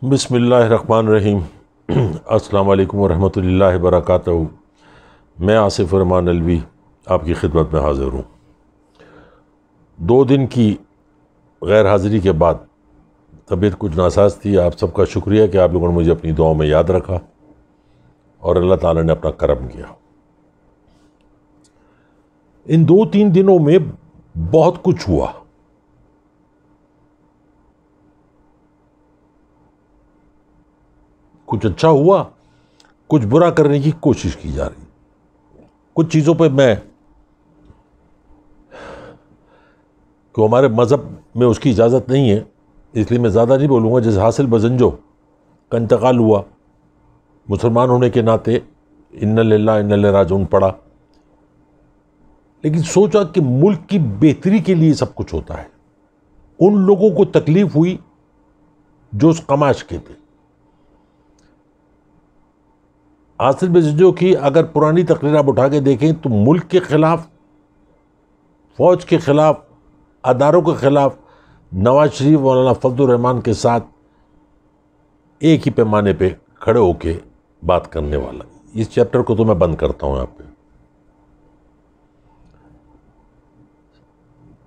بسم اللہ الرحمن الرحیم۔ السلام علیکم ورحمۃ اللہ وبرکاتہ۔ میں آصف الرحمن الوی آپ کی خدمت میں حاضر ہوں۔ 2 دن کی غیر حاضری کے بعد طبیعت کچھ ناساز تھی۔ آپ سب کا شکریہ کہ آپ لوگوں نے مجھے اپنی دعاؤں میں یاد رکھا اور اللہ تعالیٰ نے اپنا کرم کیا۔ ان 2-3 دنوں میں بہت کچھ ہوا۔ کچھ اچھا ہوا، کچھ برا کرنے کی کوشش کی جا رہی۔ کچھ چیزوں پہ کہ ہمارے مذہب میں اس کی اجازت نہیں ہے، اس لیے میں زیادہ نہیں بولوں گا۔ جیسے حاصل بزنجو کا انتقال ہوا، مسلمان ہونے کے ناطے انا للہ انا الیہ راجعون پڑھا، لیکن سوچا کہ ملک کی بہتری کے لیے سب کچھ ہوتا ہے۔ ان لوگوں کو تکلیف ہوئی جو اس قماش کے تھے۔ حاصل بزنجو کی اگر پرانی تقریر آپ اٹھا کے دیکھیں تو ملک کے خلاف، فوج کے خلاف، اداروں کے خلاف نواز شریف مولانا فضل الرحمان کے ساتھ ایک ہی پیمانے پہ کھڑے ہو کے بات کرنے والا۔ اس چیپٹر کو تو میں بند کرتا ہوں یہاں پہ۔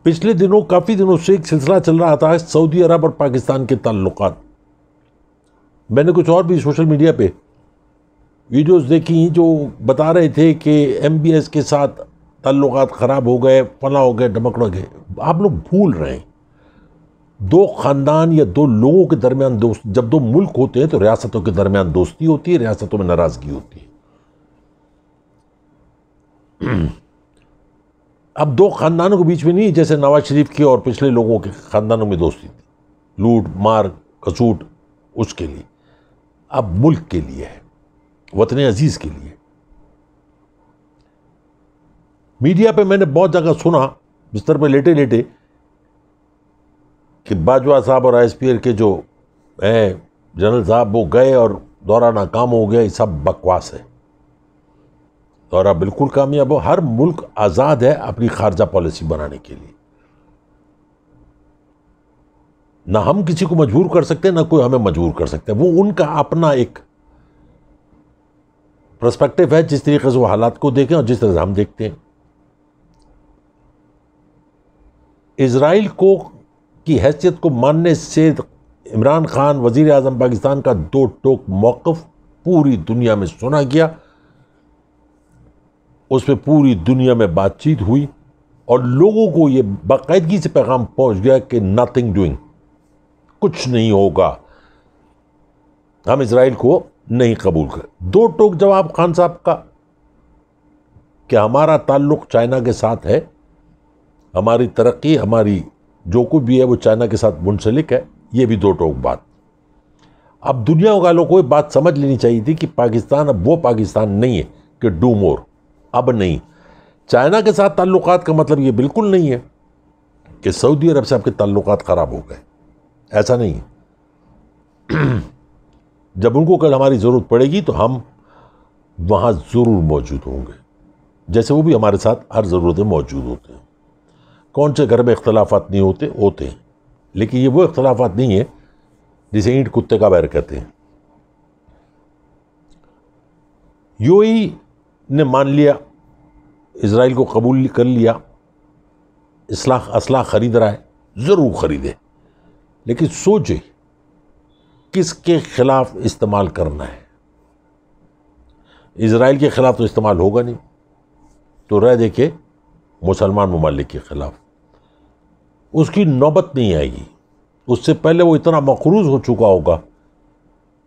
پچھلے دنوں کافی دنوں سے ایک سلسلہ چل رہا تھا سعودی عرب اور پاکستان کے تعلقات۔ میں نے کچھ اور بھی سوشل میڈیا پہ ویڈیوز دیکھی جو بتا رہے تھے کہ ایم بی ایس کے ساتھ تعلقات خراب ہو گئے، فلاں ہو گئے، ڈمکڑ گئے۔ آپ لوگ بھول رہے ہیں، 2 خاندان یا 2 لوگوں کے درمیان جب 2 ملک ہوتے ہیں تو ریاستوں کے درمیان دوستی ہوتی ہے، ریاستوں میں ناراضگی ہوتی ہے۔ اب 2 خاندانوں کے بیچ میں نہیں جیسے نواز شریف کی اور پچھلے لوگوں کے خاندانوں میں دوستی تھی، لوٹ مار کسوٹ، اس کے لیے اب ملک کے لیے ہے، وطن عزیز کے لیے۔ میڈیا پہ میں نے بہت جگہ سنا، بستر پہ لیٹے لیٹے، کہ باجوہ صاحب اور ایس پی ایل کے جو ہیں جنرل صاحب وہ گئے اور دورہ ناکام ہو گیا۔ یہ سب بکواس ہے۔ دورہ بالکل کامیاب ہو۔ ہر ملک آزاد ہے اپنی خارجہ پالیسی بنانے کے لیے۔ نہ ہم کسی کو مجبور کر سکتے نہ کوئی ہمیں مجبور کر سکتا ہے۔ وہ ان کا اپنا ایک پرسپیکٹو ہے، جس طریقے سے وہ حالات کو دیکھیں اور جس طرح سے ہم دیکھتے ہیں۔ اسرائیل کی حیثیت کو ماننے سے عمران خان وزیر اعظم پاکستان کا 2 ٹوک موقف پوری دنیا میں سنا گیا۔ اس پہ پوری دنیا میں بات چیت ہوئی اور لوگوں کو یہ باقاعدگی سے پیغام پہنچ گیا کہ نتھنگ ڈوئنگ، کچھ نہیں ہوگا، ہم اسرائیل کو نہیں قبول کریں۔ 2 ٹوک جواب خان صاحب کا کہ ہمارا تعلق چائنا کے ساتھ ہے، ہماری ترقی، ہماری جو کچھ بھی ہے وہ چائنا کے ساتھ منسلک ہے۔ یہ بھی 2 ٹوک بات۔ اب دنیا والوں کو یہ بات سمجھ لینی چاہیے تھی کہ پاکستان اب وہ پاکستان نہیں ہے کہ ڈو مور، اب نہیں۔ چائنا کے ساتھ تعلقات کا مطلب یہ بالکل نہیں ہے کہ سعودی عرب سے آپ کے تعلقات خراب ہو گئے، ایسا نہیں ہے۔ جب ان کو کل ہماری ضرورت پڑے گی تو ہم وہاں ضرور موجود ہوں گے، جیسے وہ بھی ہمارے ساتھ ہر ضرورت میں موجود ہوتے ہیں۔ کون سے گھر میں اختلافات نہیں ہوتے ہیں، لیکن یہ وہ اختلافات نہیں ہیں جسے اینٹ کتے کا بیر کہتے ہیں۔ یو اے ای نے مان لیا، اسرائیل کو قبول کر لیا، اسلحہ خرید رہا ہے، ضرور خریدے، لیکن سوچے کس کے خلاف استعمال کرنا ہے۔ اسرائیل کے خلاف تو استعمال ہوگا نہیں، تو رہ دے کے مسلمان ممالک کے خلاف اس کی نوبت نہیں آئے گی۔ اس سے پہلے وہ اتنا مقروض ہو چکا ہوگا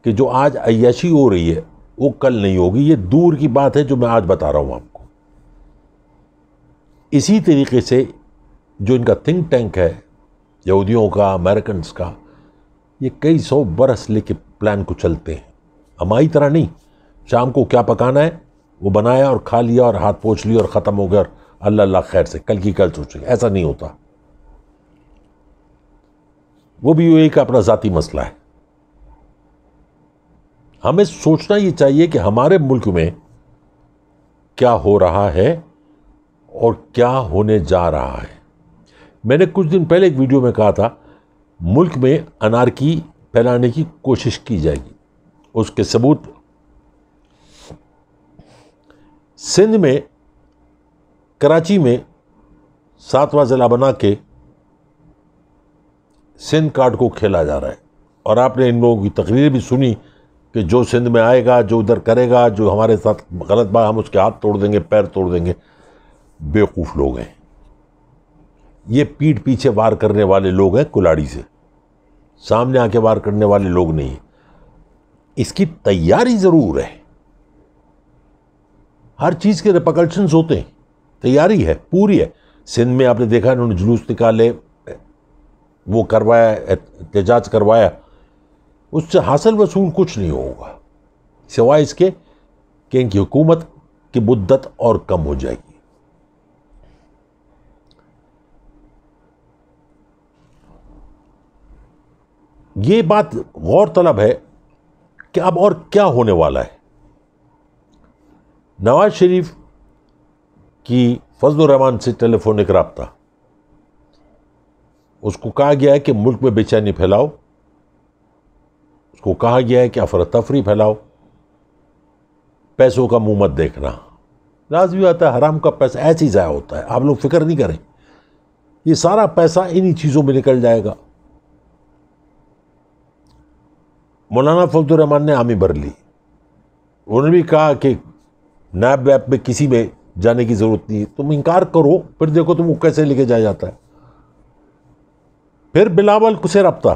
کہ جو آج عیاشی ہو رہی ہے وہ کل نہیں ہوگی۔ یہ دور کی بات ہے جو میں آج بتا رہا ہوں آپ کو۔ اسی طریقے سے جو ان کا تھنک ٹینک ہے یہودیوں کا، امریکنز کا، یہ کئی 100 برس لے کے پلان کو چلتے ہیں۔ ہماری طرح نہیں، شام کو کیا پکانا ہے وہ بنایا اور کھا لیا اور ہاتھ پوچھ لیا اور ختم ہو گیا اور اللہ اللہ خیر سے کل کی کل سوچیں، ایسا نہیں ہوتا۔ وہ بھی ایک اپنا ذاتی مسئلہ ہے۔ ہمیں سوچنا یہ چاہیے کہ ہمارے ملک میں کیا ہو رہا ہے اور کیا ہونے جا رہا ہے۔ میں نے کچھ دن پہلے ایک ویڈیو میں کہا تھا ملک میں انارکی پھیلانے کی کوشش کی جائے گی. اس کے ثبوت سندھ میں کراچی میں 7واں ضلع بنا کے سندھ کارڈ کو کھیلا جا رہا ہے. اور آپ نے ان لوگوں کی تقریر بھی سنی کہ جو سندھ میں آئے گا، جو ادھر کرے گا، جو ہمارے ساتھ غلط بات، ہم اس کے ہاتھ توڑ دیں گے، پیر توڑ دیں گے. بیوقوف لوگ ہیں یہ، پیٹھ پیچھے وار کرنے والے لوگ ہیں کلاڑی سے، سامنے آ کے وار کرنے والے لوگ نہیں ہیں. اس کی تیاری ضرور ہے، ہر چیز کے ریپرکشنز ہوتے ہیں، تیاری ہے پوری ہے. سندھ میں آپ نے دیکھا انہوں نے جلوس نکالے، وہ کروایا، احتجاج کروایا، اس سے حاصل وصول کچھ نہیں ہوگا سوائے اس کے کہ ان کی حکومت کی مدت اور کم ہو جائے گی. یہ بات غور طلب ہے کہ اب اور کیا ہونے والا ہے. نواز شریف کی فضل الرحمان سے ٹیلی فونک رابطہ، اس کو کہا گیا ہے کہ ملک میں بے چینی پھیلاؤ، اس کو کہا گیا ہے کہ افراتفری پھیلاؤ، پیسوں کا منہ مت دیکھنا. لازمی آتا ہے حرام کا پیسہ ایسے ہی ضائع ہوتا ہے، آپ لوگ فکر نہیں کریں، یہ سارا پیسہ انہی چیزوں میں نکل جائے گا. مولانا فضل الرحمان نے حامی بھر لی، انہوں نے بھی کہا کہ نیب ویب میں کسی میں جانے کی ضرورت نہیں، تم انکار کرو پھر دیکھو تم کو کیسے لے کے جایا جاتا ہے. پھر بلاول سے رابطہ،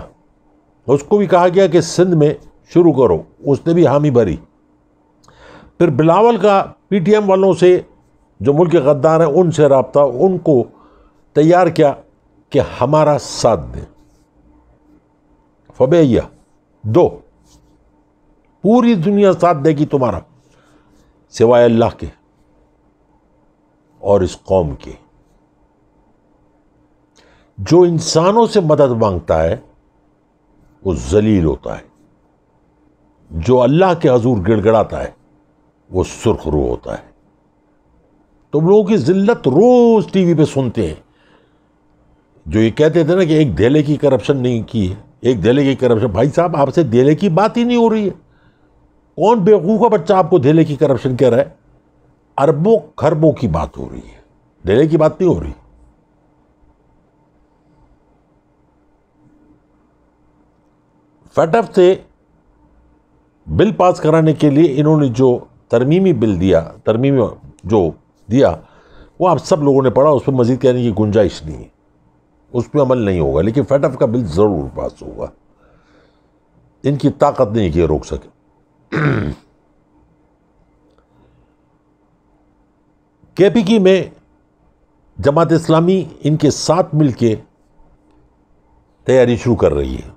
اس کو بھی کہا گیا کہ سندھ میں شروع کرو، اس نے بھی حامی بھری. پھر بلاول کا پی ٹی ایم والوں سے جو ملک کے غدار ہیں ان سے رابطہ، ان کو تیار کیا کہ ہمارا ساتھ دیں. فبیہ دو، پوری دنیا ساتھ دے گی تمہارا سوائے اللہ کے اور اس قوم کے. جو انسانوں سے مدد مانگتا ہے وہ ذلیل ہوتا ہے، جو اللہ کے حضور گڑ گڑاتا ہے وہ سرخ رو ہوتا ہے. تم لوگوں کی ذلت روز ٹی وی پہ سنتے ہیں، جو یہ کہتے تھے نا کہ ایک دھیلے کی کرپشن نہیں کی ہے، ایک دھیلے کی کرپشن. بھائی صاحب آپ سے دھیلے کی بات ہی نہیں ہو رہی ہے. کون بیوقوف کا بچہ آپ کو دھیلے کی کرپشن کہہ رہا ہے؟ اربوں خربوں کی بات ہو رہی ہے، دھیلے کی بات نہیں ہو رہی. فیٹف سے بل پاس کرانے کے لیے انہوں نے جو ترمیمی بل دیا، ترمیمی جو دیا وہ آپ سب لوگوں نے پڑھا، اس پہ مزید کہنے کی گنجائش نہیں ہے، اس پہ عمل نہیں ہوگا. لیکن فیٹف کا بل ضرور پاس ہوگا، ان کی طاقت نہیں کہ یہ روک سکے. کے پی کی میں جماعت اسلامی ان کے ساتھ مل کے تیاری شروع کر رہی ہے.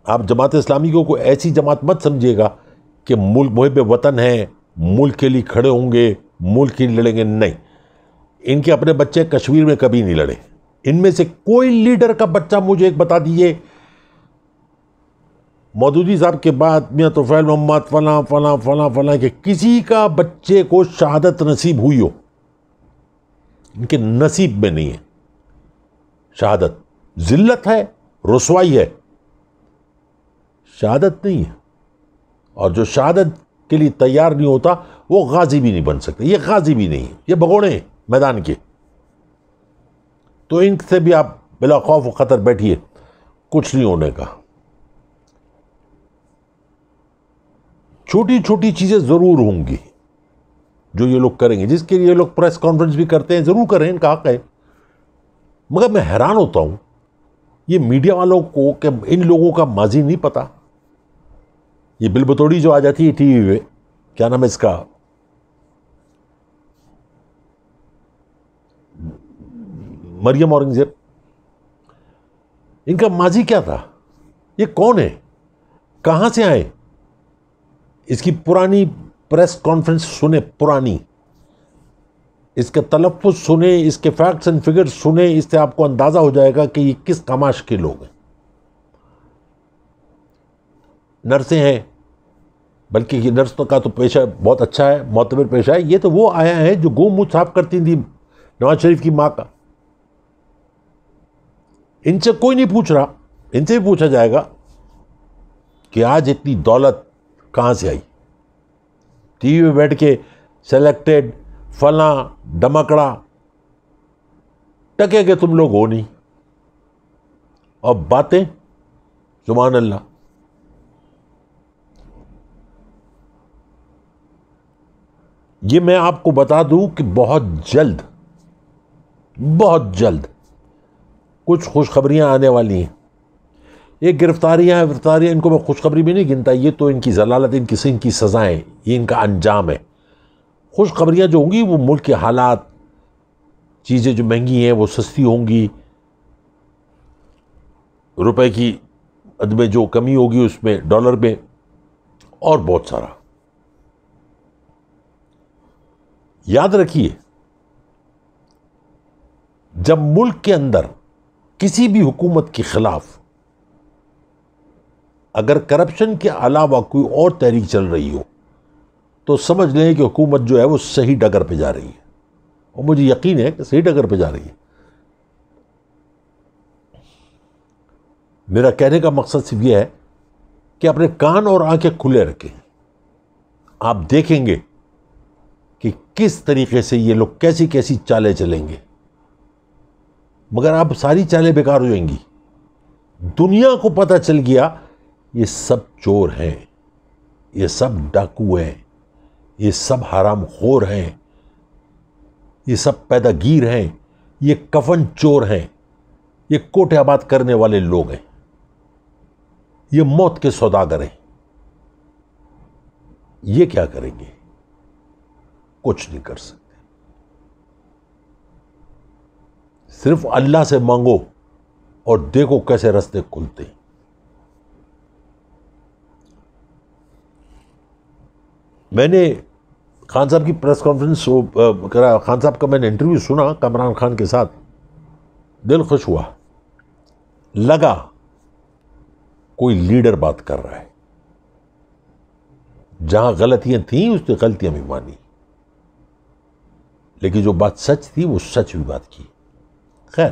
آپ جماعت اسلامی کو کوئی ایسی جماعت مت سمجھیے گا کہ ملک محب وطن ہے، ملک کے لیے کھڑے ہوں گے، ملک کے لیے لڑیں گے. نہیں، ان کے اپنے بچے کشمیر میں کبھی نہیں لڑے. ان میں سے کوئی لیڈر کا بچہ مجھے ایک بتا دیجئے، مودودی صاحب کے بعد میاں طفیل محمد فلاں فلاں فلاں فلاں کے کسی کا بچے کو شہادت نصیب ہوئی ہو؟ ان کے نصیب میں نہیں ہے شہادت. ذلت ہے، رسوائی ہے، شہادت نہیں ہے. اور جو شہادت کے لیے تیار نہیں ہوتا وہ غازی بھی نہیں بن سکتے. یہ غازی بھی نہیں ہے، یہ بھگوڑے ہیں میدان کے. تو ان سے بھی آپ بلا خوف و خطر بیٹھیے، کچھ نہیں ہونے کا. چھوٹی چھوٹی چیزیں ضرور ہوں گی جو یہ لوگ کریں گے، جس کے لیے یہ لوگ پریس کانفرنس بھی کرتے ہیں، ضرور کریں، ان کا حق ہے. مگر میں حیران ہوتا ہوں یہ میڈیا والوں کو کہ ان لوگوں کا ماضی نہیں پتا. یہ بل بتوڑی جو آ جاتی ہے ٹی وی پہ، کیا نام ہے اس کا، مریم اورنگزیب، ان کا ماضی کیا تھا؟ یہ کون ہے؟ کہاں سے آئے؟ اس کی پرانی پریس کانفرنس سنیں، پرانی، اس کے تلفظ سنیں، اس کے فیکٹس اینڈ فگرز سنیں، اس سے آپ کو اندازہ ہو جائے گا کہ یہ کس کماش کے لوگ ہیں. نرسیں ہیں، بلکہ یہ نرس کا تو پیشہ بہت اچھا ہے، معتبر پیشہ ہے. یہ تو وہ آیا ہے جو گو منہ صاف کرتی تھی نواز شریف کی ماں کا. ان سے کوئی نہیں پوچھ رہا، ان سے بھی پوچھا جائے گا. کہ آج اتنی دولت کہاں سے آئی. ٹی وی میں بیٹھ کے سلیکٹڈ فلاں ڈمکڑا ٹکے کہ تم لوگ ہو نہیں, اور باتیں سبحان اللہ. یہ میں آپ کو بتا دوں کہ بہت جلد کچھ خوشخبریاں آنے والی ہیں. یہ گرفتاریاں ان کو میں خوشخبری بھی نہیں گنتا, یہ تو ان کی ضلالت, ان کی سزائیں, یہ ان کا انجام ہے. خوشخبریاں جو ہوں گی وہ ملک کے حالات, چیزیں جو مہنگی ہیں وہ سستی ہوں گی, روپے کی عد میں جو کمی ہوگی اس میں, ڈالر میں, اور بہت سارا. یاد رکھیے, جب ملک کے اندر کسی بھی حکومت کے خلاف اگر کرپشن کے علاوہ کوئی اور تحریک چل رہی ہو تو سمجھ لیں کہ حکومت جو ہے وہ صحیح ڈگر پہ جا رہی ہے, اور مجھے یقین ہے کہ صحیح ڈگر پہ جا رہی ہے. میرا کہنے کا مقصد صرف یہ ہے کہ اپنے کان اور آنکھیں کھلے رکھیں. آپ دیکھیں گے کہ کس طریقے سے یہ لوگ کیسی کیسی چالیں چلیں گے, مگر اب ساری چالیں بیکار ہو جائیں گی. دنیا کو پتہ چل گیا یہ سب چور ہیں, یہ سب ڈاکو ہیں, یہ سب حرام خور ہیں, یہ سب پیدا گیر ہیں, یہ کفن چور ہیں, یہ کوٹے آباد کرنے والے لوگ ہیں, یہ موت کے سوداگر ہیں. یہ کیا کریں گے؟ کچھ نہیں کر سکتے. صرف اللہ سے مانگو اور دیکھو کیسے راستے کھلتے ہیں. میں نے خان صاحب کی پریس کانفرنس کرا, خان صاحب کا میں نے انٹرویو سنا کامران خان کے ساتھ, دل خوش ہوا, لگا کوئی لیڈر بات کر رہا ہے. جہاں غلطیاں تھیں اس نے غلطیاں بھی مانی, لیکن جو بات سچ تھی وہ سچ بھی بات کی. خیر,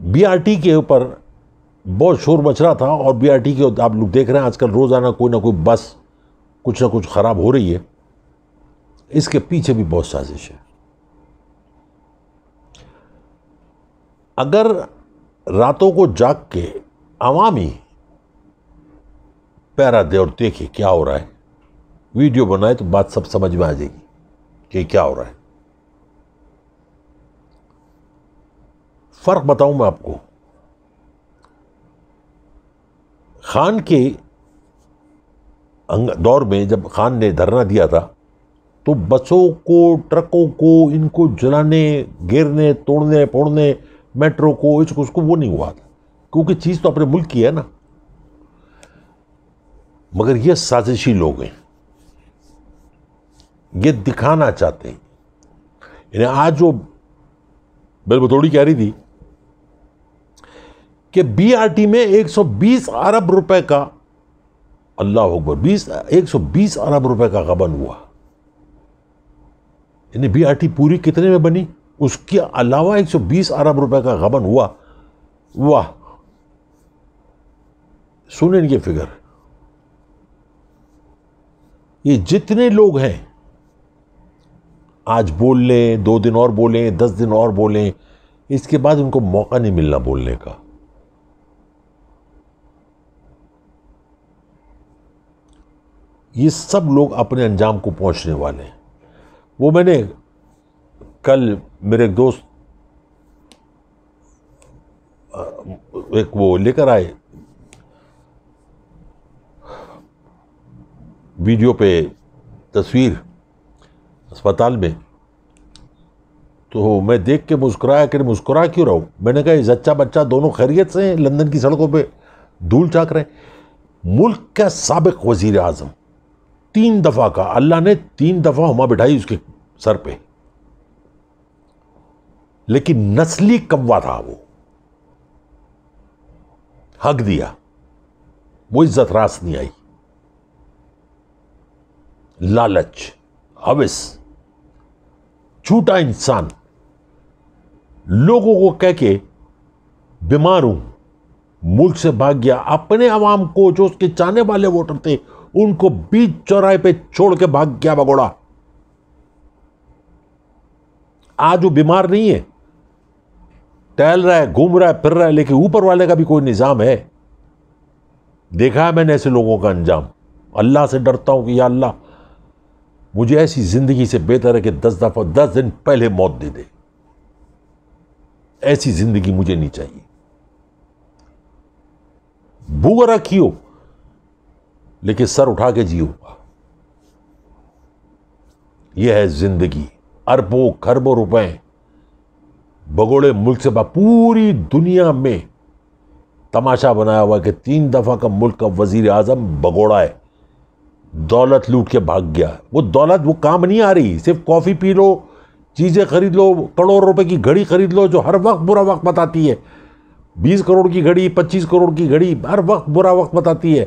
بی آر ٹی کے اوپر بہت شور مچ رہا تھا, اور بی آر ٹی کے آپ لوگ دیکھ رہے ہیں آج کل روزانہ کوئی نہ کوئی بس کچھ نہ کچھ خراب ہو رہی ہے. اس کے پیچھے بھی بہت سازش ہے. اگر راتوں کو جاگ کے عوامی پیرا دے اور دیکھے کیا ہو رہا ہے, ویڈیو بنائے تو بات سب سمجھ میں آ جائے گی کہ کیا ہو رہا ہے. فرق بتاؤں میں آپ کو, خان کے دور میں جب خان نے دھرنا دیا تھا تو بسوں کو, ٹرکوں کو, ان کو جلانے, گیرنے, توڑنے پھوڑنے, میٹرو کو, اس کو وہ نہیں ہوا تھا, کیونکہ چیز تو اپنے ملک کی ہے نا. مگر یہ سازشی لوگ ہیں, یہ دکھانا چاہتے ہیں. یعنی آج جو بل بتوڑی کہہ رہی تھی کہ بی آر ٹی میں 120 ارب روپے کا, اللہ اکبر, 120 ارب روپے کا غبن ہوا. یعنی بی آر ٹی پوری کتنے میں بنی, اس کے علاوہ 120 ارب روپے کا غبن ہوا. واہ, سنیں یہ فگر. یہ جتنے لوگ ہیں آج بول لیں, 2 دن اور بولیں, 10 دن اور بولیں, اس کے بعد ان کو موقع نہیں ملنا بولنے کا. یہ سب لوگ اپنے انجام کو پہنچنے والے ہیں. وہ میں نے کل میرے ایک دوست ایک وہ لے کر آئے ویڈیو پہ تصویر اسپتال میں, تو میں دیکھ کے مسکرایا کہ مسکرا کیوں رہا ہوں. میں نے کہا یہ زچہ بچہ دونوں خیریت سے ہیں, لندن کی سڑکوں پہ دھول چاک رہے ہیں. ملک کا سابق وزیر اعظم 3 دفعہ کا, اللہ نے 3 دفعہ ہما بٹھائی اس کے سر پہ, لیکن نسلی کوا تھا, وہ حق دیا, وہ عزت راس نہیں آئی. لالچ, ہوس, جھوٹا انسان, لوگوں کو کہہ کے بیمار ہوں ملک سے بھاگ گیا، اپنے عوام کو جو اس کے چاہنے والے ووٹر تھے ان کو بیچ چوراہے پہ چھوڑ کے بھاگ گیا بگوڑا۔ آج وہ بیمار نہیں ہے، ٹہل رہا ہے، گھوم رہا ہے، پھر رہا ہے، لیکن اوپر والے کا بھی کوئی نظام ہے۔ دیکھا ہے میں نے ایسے لوگوں کا انجام۔ اللہ سے ڈرتا ہوں کہ یا اللہ مجھے ایسی زندگی سے بہتر ہے کہ 10 دن پہلے موت دے دے۔ ایسی زندگی مجھے نہیں چاہیے۔ بھوک رکھی ہو لیکن سر اٹھا کے جیو۔ یہ ہے زندگی۔ اربوں کھربوں روپے بگوڑے ملک سے پوری دنیا میں تماشا بنایا ہوا کہ 3 دفعہ کا ملک کا وزیر اعظم بگوڑا ہے، دولت لوٹ کے بھاگ گیا۔ وہ دولت وہ کام نہیں آ رہی، صرف کافی پی لو، چیزیں خرید لو، کروڑ روپے کی گھڑی خرید لو جو ہر وقت برا وقت بتاتی ہے، 20 کروڑ کی گھڑی، 25 کروڑ کی گھڑی ہر وقت برا وقت بتاتی ہے،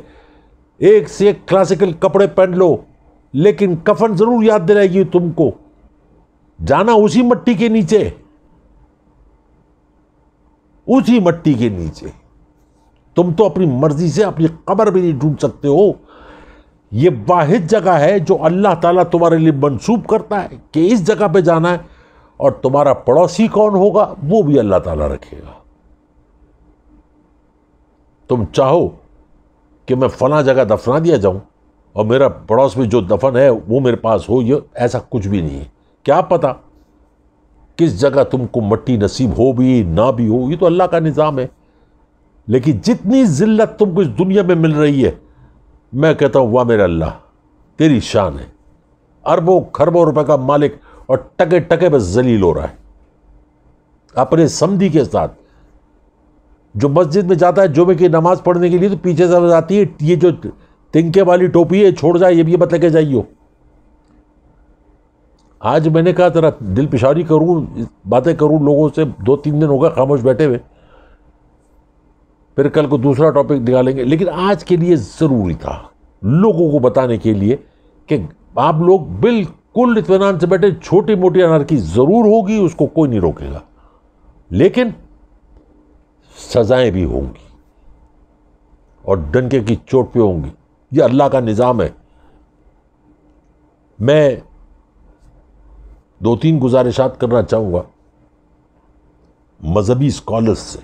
ایک سے ایک کلاسیکل کپڑے پہن لو لیکن کفن ضرور یاد دلائے گی تم کو، جانا اسی مٹی کے نیچے، اسی مٹی کے نیچے۔ تم تو اپنی مرضی سے اپنی قبر بھی نہیں ڈھونڈ سکتے ہو۔ یہ واحد جگہ ہے جو اللہ تعالیٰ تمہارے لیے منسوب کرتا ہے کہ اس جگہ پہ جانا ہے، اور تمہارا پڑوسی کون ہوگا وہ بھی اللہ تعالیٰ رکھے گا۔ تم چاہو کہ میں فلاں جگہ دفنا دیا جاؤں اور میرا پڑوس میں جو دفن ہے وہ میرے پاس ہو، یہ ایسا کچھ بھی نہیں ہے۔ کیا پتا کس جگہ تم کو مٹی نصیب ہو بھی نہ بھی ہو، یہ تو اللہ کا نظام ہے۔ لیکن جتنی ذلت تم کو اس دنیا میں مل رہی ہے، میں کہتا ہوں واہ میرا اللہ تیری شان ہے۔ اربوں کھربوں روپے کا مالک اور ٹکے ٹکے پہ ذلیل ہو رہا ہے اپنے سمدھی کے ساتھ۔ جو مسجد میں جاتا ہے جمعے کی نماز پڑھنے کے لیے تو پیچھے سے آواز آتی ہے یہ جو تنکے والی ٹوپی ہے چھوڑ جائے، یہ بھی مت لے کے جائیو۔ آج میں نے کہا ذرا دل پشاری کروں، باتیں کروں لوگوں سے، 2-3 دن ہو گئے خاموش بیٹھے ہوئے، پھر کل کو دوسرا ٹاپک نکالیں گے، لیکن آج کے لیے ضروری تھا لوگوں کو بتانے کے لیے کہ آپ لوگ بالکل اطمینان سے بیٹھے، چھوٹی موٹی انارکی ضرور ہوگی، اس کو کوئی نہیں روکے گا، لیکن سزائیں بھی ہوں گی اور ڈنکے کی چوٹ پہ ہوں گی۔ یہ اللہ کا نظام ہے۔ میں 2-3 گزارشات کرنا چاہوں گا مذہبی اسکالرز سے۔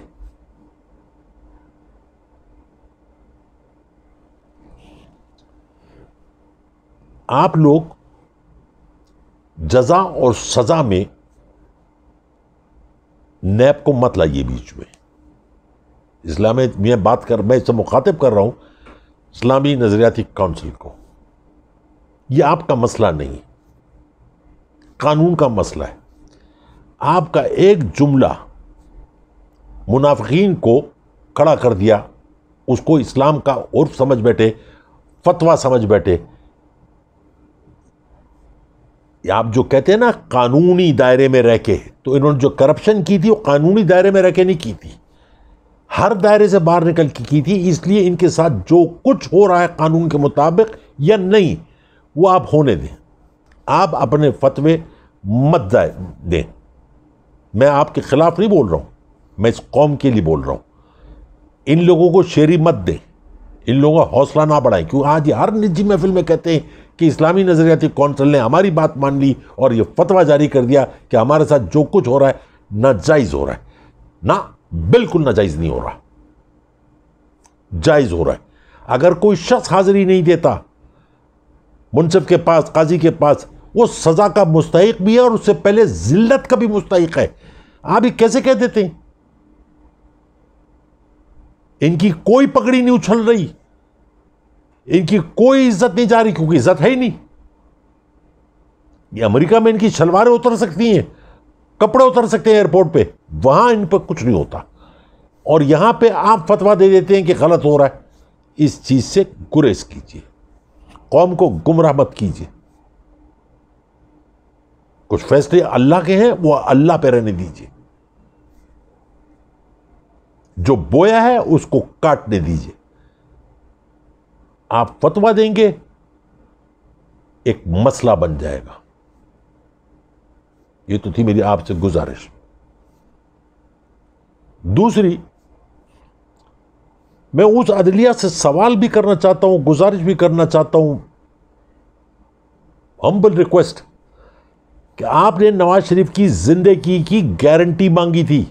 آپ لوگ جزا اور سزا میں نیب کو مت لائیے بیچ میں۔ اسلامی میں میں اس سے مخاطب کر رہا ہوں اسلامی نظریاتی کونسل کو۔ یہ آپ کا مسئلہ نہیں، قانون کا مسئلہ ہے۔ آپ کا ایک جملہ منافقین کو کھڑا کر دیا، اس کو اسلام کا عرف سمجھ بیٹھے، فتویٰ سمجھ بیٹھے۔ آپ جو کہتے ہیں نا قانونی دائرے میں رہ کے، تو انہوں نے جو کرپشن کی تھی وہ قانونی دائرے میں رہ کے نہیں کی تھی، ہر دائرے سے باہر نکل کے کی تھی۔ اس لیے ان کے ساتھ جو کچھ ہو رہا ہے قانون کے مطابق یا نہیں، وہ آپ ہونے دیں، آپ اپنے فتوے مت دیں۔ میں آپ کے خلاف نہیں بول رہا ہوں، میں اس قوم کے لیے بول رہا ہوں۔ ان لوگوں کو شیری مت دیں، ان لوگوں کا حوصلہ نہ بڑھائیں، کیوں آج ہر نجی محفل میں کہتے ہیں کہ اسلامی نظریاتی کونسل نے ہماری بات مان لی اور یہ فتویٰ جاری کر دیا کہ ہمارے ساتھ جو کچھ ہو رہا ہے ناجائز ہو رہا ہے۔ نہ، بالکل ناجائز نہیں ہو رہا، جائز ہو رہا ہے۔ اگر کوئی شخص حاضری نہیں دیتا منصف کے پاس، قاضی کے پاس، وہ سزا کا مستحق بھی ہے اور اس سے پہلے ذلت کا بھی مستحق ہے۔ آپ یہ کیسے کہہ دیتے ہیں؟ ان کی کوئی پگڑی نہیں اچھل رہی، ان کی کوئی عزت نہیں جا رہی، کیونکہ عزت ہے ہی نہیں۔ یہ امریکہ میں ان کی شلواریں اتر سکتی ہیں، کپڑے اتر سکتے ہیں ایئرپورٹ پہ، وہاں ان پہ کچھ نہیں ہوتا، اور یہاں پہ آپ فتویٰ دے دیتے ہیں کہ غلط ہو رہا ہے۔ اس چیز سے گریز کیجیے، قوم کو گمراہ مت کیجیے۔ کچھ فیصلے اللہ کے ہیں، وہ اللہ پہ رہنے دیجیے، جو بویا ہے اس کو کاٹنے دیجیے۔ آپ فتویٰ دیں گے ایک مسئلہ بن جائے گا۔ یہ تو تھی میری آپ سے گزارش۔ دوسری، میں اس عدلیہ سے سوال بھی کرنا چاہتا ہوں, گزارش بھی کرنا چاہتا ہوں, ہمبل ریکویسٹ, کہ آپ نے نواز شریف کی زندگی کی گارنٹی مانگی تھی,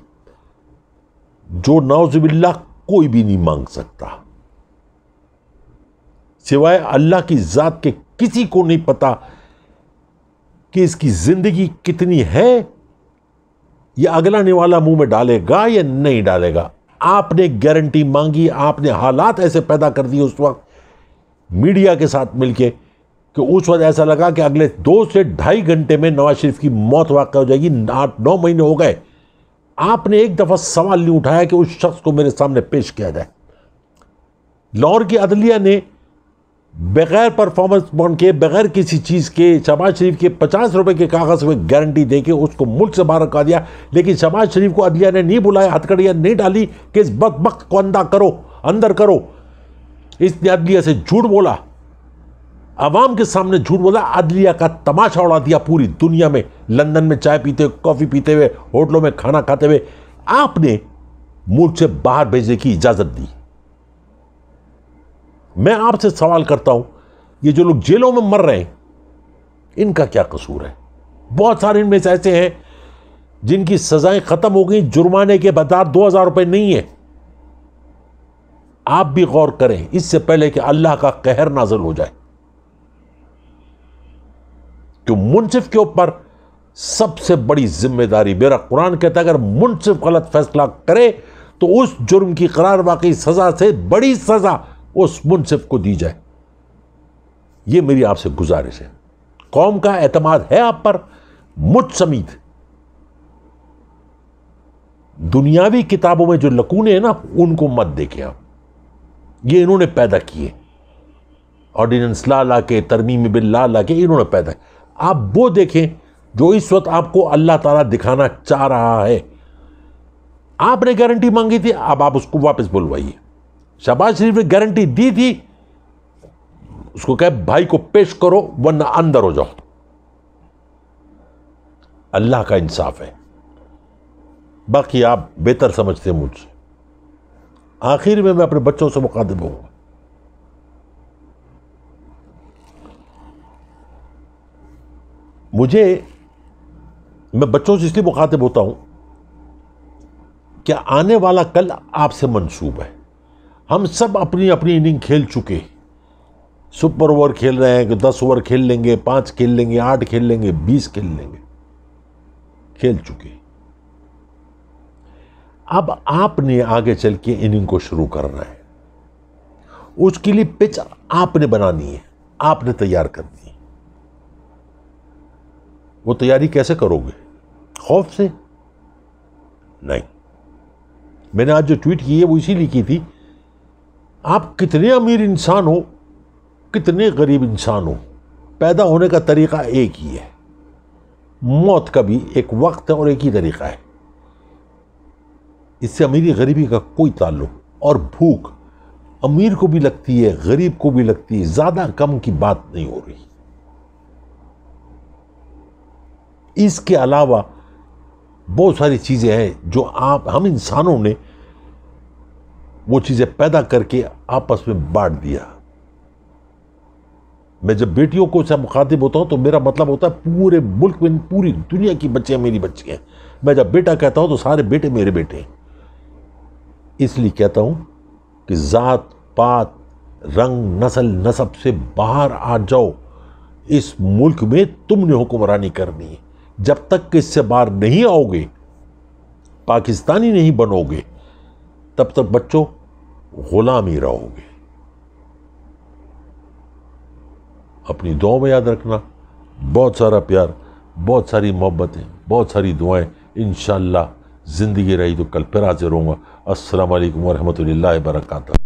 جو نعوذ باللہ کوئی بھی نہیں مانگ سکتا, سوائے اللہ کی ذات کے کسی کو نہیں پتا کہ اس کی زندگی کتنی ہے, یا اگلا نوالا منہ میں ڈالے گا یا نہیں ڈالے گا. آپ نے گارنٹی مانگی, آپ نے حالات ایسے پیدا کر دیے اس وقت میڈیا کے ساتھ مل کے کہ اس وقت ایسا لگا کہ اگلے 2 سے 2.5 گھنٹے میں نواز شریف کی موت واقع ہو جائے گی. 8-9 مہینے ہو گئے, آپ نے ایک دفعہ سوال نہیں اٹھایا کہ اس شخص کو میرے سامنے پیش کیا جائے. لاہور کی عدلیہ نے بغیر پرفارمنس بانڈ کے, بغیر کسی چیز کے, شہباز شریف کے 50 روپے کے کاغذ میں گارنٹی دے کے اس کو ملک سے باہر کر دیا. لیکن شہباز شریف کو عدلیہ نے نہیں بلایا, ہتھکڑیاں نہیں ڈالی کہ اس بدبخت کو اندر کرو. اس نے عدلیہ سے جھوٹ بولا, عوام کے سامنے جھوٹ بولا, عدلیہ کا تماشا اڑا دیا پوری دنیا میں. لندن میں چائے پیتے ہوئے, کافی پیتے ہوئے, ہوٹلوں میں کھانا کھاتے ہوئے آپ نے ملک سے باہر بھیجنے کی اجازت دی. میں آپ سے سوال کرتا ہوں, یہ جو لوگ جیلوں میں مر رہے ہیں ان کا کیا قصور ہے؟ بہت سارے ان میں سے ایسے ہیں جن کی سزائیں ختم ہو گئی, جرمانے کے بدار 2000 روپے نہیں ہیں. آپ بھی غور کریں اس سے پہلے کہ اللہ کا قہر نازل ہو جائے, کہ منصف کے اوپر سب سے بڑی ذمہ داری, میرا قرآن کہتا ہے اگر منصف غلط فیصلہ کرے تو اس جرم کی قرار واقعی سزا سے بڑی سزا اس منصف کو دی جائے. یہ میری آپ سے گزارش ہے. قوم کا اعتماد ہے آپ پر, مجھ سمیت. دنیاوی کتابوں میں جو لکونے ہیں نا ان کو مت دیکھیں آپ, یہ انہوں نے پیدا کیے. آرڈیننس لا کے, ترمیم بل لا کے انہوں نے پیدا کیے. آپ وہ دیکھیں جو اس وقت آپ کو اللہ تعالیٰ دکھانا چاہ رہا ہے. آپ نے گارنٹی مانگی تھی, اب آپ اس کو واپس بلوائیے. شہباز شریف نے گارنٹی دی تھی, اس کو کہے بھائی کو پیش کرو ورنہ اندر ہو جاؤ. اللہ کا انصاف ہے, باقی آپ بہتر سمجھتے ہیں مجھ سے. آخر میں اپنے بچوں سے مخاطب ہوں گا. میں بچوں سے اس لیے مخاطب ہوتا ہوں کہ آنے والا کل آپ سے منسوب ہے. ہم سب اپنی اپنی اننگ کھیل چکے. سپر اوور کھیل رہے ہیں کہ 10 اوور کھیل لیں گے, 5 کھیل لیں گے, 8 کھیل لیں گے, 20 کھیل لیں گے. کھیل چکے. اب آپ نے آگے چل کے اننگ کو شروع کرنا ہے. اس کے لیے پچ آپ نے بنانی ہے, آپ نے تیار کرنی ہے. وہ تیاری کیسے کرو گے؟ خوف سے نہیں. میں نے آج جو ٹویٹ کی ہے وہ اسی لیے کی تھی, آپ کتنے امیر انسان ہو, کتنے غریب انسان ہو, پیدا ہونے کا طریقہ ایک ہی ہے. موت کا بھی ایک وقت ہے اور ایک ہی طریقہ ہے. اس سے امیری غریبی کا کوئی تعلق. اور بھوک امیر کو بھی لگتی ہے, غریب کو بھی لگتی ہے, زیادہ کم کی بات نہیں ہو رہی. اس کے علاوہ بہت ساری چیزیں ہیں جو ہم انسانوں نے وہ چیزیں پیدا کر کے آپس میں بانٹ دیا. میں جب بیٹیوں کو سے مخاطب ہوتا ہوں تو میرا مطلب ہوتا ہے پورے ملک میں, پوری دنیا کی بچیاں میری بچی ہیں. میں جب بیٹا کہتا ہوں تو سارے بیٹے میرے بیٹے ہیں. اس لیے کہتا ہوں کہ ذات پات, رنگ, نسل, نسب سے باہر آ جاؤ. اس ملک میں تم نے حکمرانی کرنی ہے. جب تک کہ اس سے باہر نہیں آؤ گے, پاکستانی نہیں بنو گے, تب تک بچوں غلام ہی رہو گے. اپنی دعاؤں میں یاد رکھنا. بہت سارا پیار, بہت ساری محبتیں, بہت ساری دعائیں. انشاءاللہ زندگی رہی تو کل پھر حاضر ہوں گا. السلام علیکم ورحمۃ اللہ وبرکاتہ.